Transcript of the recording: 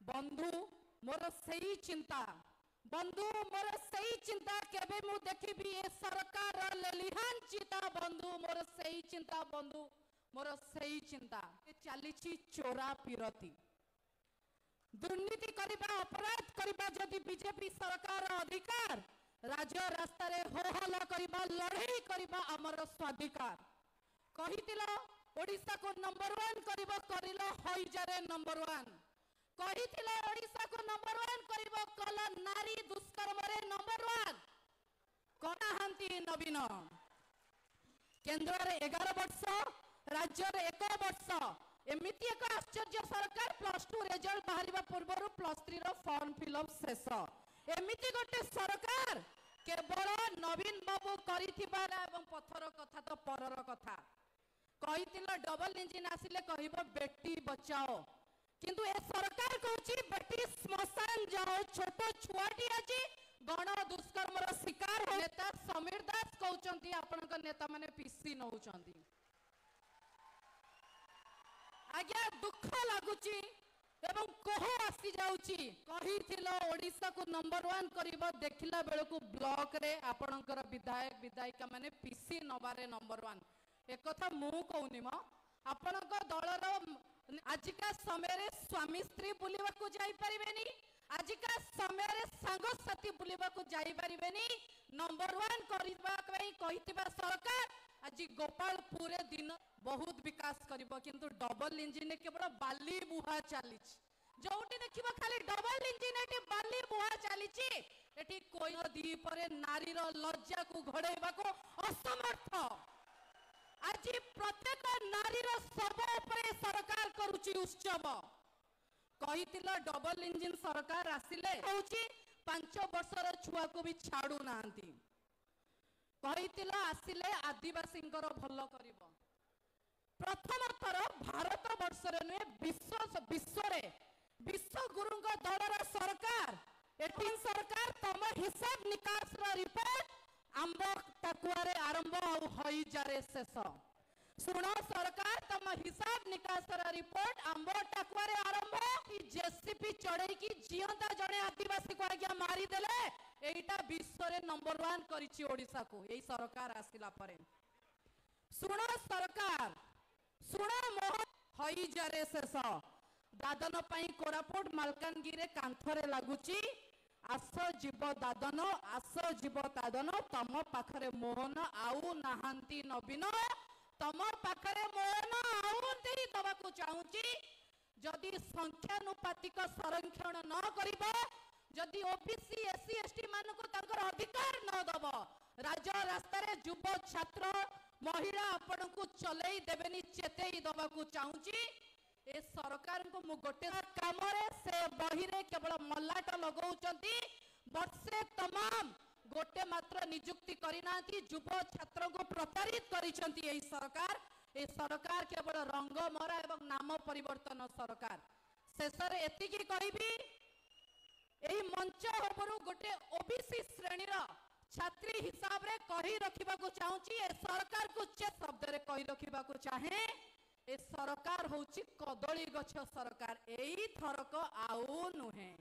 बंधु मोर सही चिंता बंधु मोर सही चिंता केबे मु देखिबी ए सरकार लेलिहान चिंता बंधु मोर सही चिंता बंधु मोर सही चिंता चली चोरा पिरती दुर्नीति करबा अपराध करबा जदि बीजेपी सरकार अधिकार राज्य रास्ता रे हो हल्ला करबा लड़ाई करबा हमर स्वाधिकार कहितिलो ओडिसा को नंबर 1 करबो करिलो हइजारे नंबर 1 कहितिलो ओडिसा को नंबर 1 करबो कल नारी दुष्कर्म रे नंबर 1 कनाहंती नवीन केंद्र रे 11 वर्ष राज्य रे 1 वर्ष एमिति एक आश्चर्य सरकार +2 रिजल्ट बाहरिबा पूर्वरु +3 रो फॉर्म फिलअप शेष एमिति गोटे सरकार केवल नवीन बाबू करिथिबार एवं पथर कथा तो परर कथा कहितिलो डबल इंजिन आसिले कहिबो बेटी बचाओ किंतु ए सरकार कहूची बेटी श्मशान जाओ छोट छुआटी अछि गण दुष्कर्म रो शिकार हो नेता समीर दास कहउचंती आपनक नेता माने पीसी नउचंती आज्ञा दुख लगुची एवं कोह आसी जाउची कहिथिलो ओडिसा को नंबर 1 करिबो देखिला बेलकु ब्लॉक रे आपनकर विधायक विधायिका माने पीसी नबारे नंबर 1 एक कथा मु कहउनी म आपनक दलर आजिका समय रे स्वामी स्त्री बुलिबा को जाई परिबेनी आजिका समय रे संग साथी बुलिबा को जाई परिबेनी नंबर 1 करिबा कई कहितिबा सरकार आज गोपालपुर दिन बहुत विकास करिबो किंतु डबल इंजिन केवल बाली बुहा चली जोटी देखिबो खाली डबल इंजिन एटी बाली बुहा चली एटी कोई दीपरे नारी रो लज्जा को घोड़ेबा को असमर्थ आज प्रत्येक नारी रो सब ऊपर सरकार करूची उत्सव कहितिलो डबल इंजिन सरकार आसिले होची 5 वर्षर छुआ को भी छाडू नांती कहितिलो आसिले आदिवासी भल करिबो प्रथम थर भारत वर्ष रे विश्व गुरु दलर सरकार एटीन सरकार तम हिसाब निकास रो रिपोर्ट आंब टाकुआरे आरंभ और हइजारे शेष सुनो सरकार तम हिसाब निकास रो रिपोर्ट आंब टाकुआरे आरंभ जेसीपी चढ़ई की जियंता जड़े आदिवासी को आज्ञा मारी देले एटा विश्व रे नंबर 1 करिछि ओडिसा को एई सरकार आसिला परे सुनो सरकार सुनो मोह हइजारे शेष दादन पई कोरापुट मालकानगिरी रे कांथरे लागुची आस जीव दादन आस जीव दादन तम पाखरे मोहन आउ नाहांती नवीन तम पाखरे मोहन आउ देई दबाकू चाहूची जदि संख्यानुपातिक संरक्षण न करिबो जदि ओबीसी एससी एसटी मानको ताकर अधिकार न दब राज्य रास्ता रे युव छात्र महिला आपण को चलई देबेनी चेतेई दबाकू चाहूची ए सरकार को मु गोटे काम रे से बही रे केवल मल्लाट लगाउचंती वर्षे तमाम गोटे मात्र नियुक्ति करिनांती युव छात्र को प्रतारित करिसंती एई सरकार ए सरकार केवल रंग मरा एवं नाम परिवर्तन सरकार शेष रे एतिकी कहिबी एई मंच उपरु गोटे ओबीसी श्रेणी रा छात्री हिसाब रे कहि रखिबा को चाहूची ए सरकार को चे शब्द रे कहि रखिबा को चाहे ए सरकार होची कदली गछ सरकार एई थरक आउ नुहे।